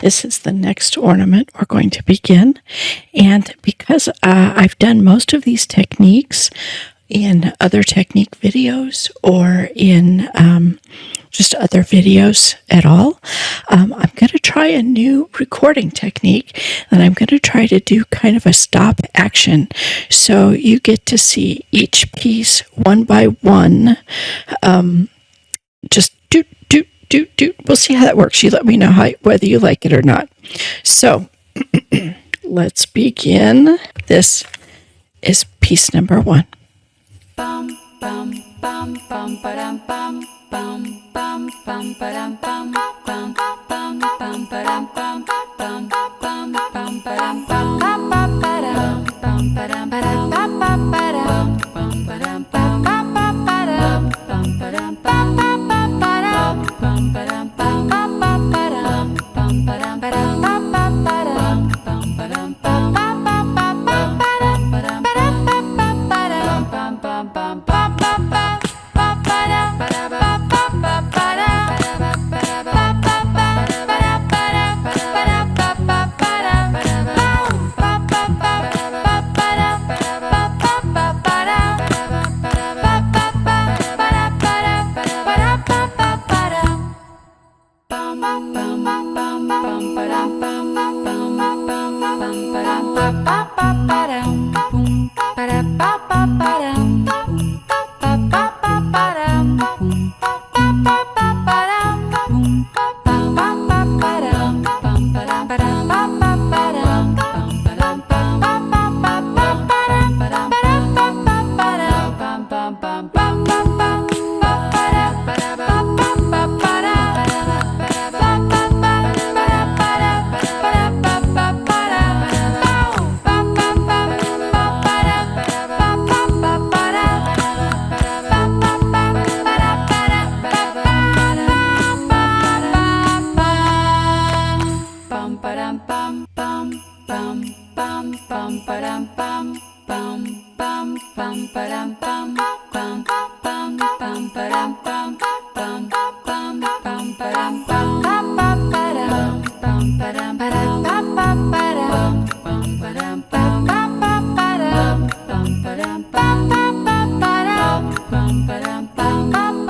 This is the next ornament we're going to begin, and because I've done most of these techniques in other technique videos or in just other videos at all, I'm going to try a new recording technique, and I'm going to try to do kind of a stop action, so you get to see each piece one by one, just do. We'll see how that works. You let me know whether you like it or not. So let's begin. This is piece number 1. Bum bum bum bum ba-dum bum bum bum bum ba-dum bum bum bum bum ba-dum bum bum bum bum ba-dum bum bum ba-dum bum ba-dum ba-dum bum ba-dum bum ba-dum bum ba-dum bum ba-dum bum ba-dum bum ba-dum bum ba-dum bum ba-dum ba-dum bum ba-dum bum ba-dum bum bum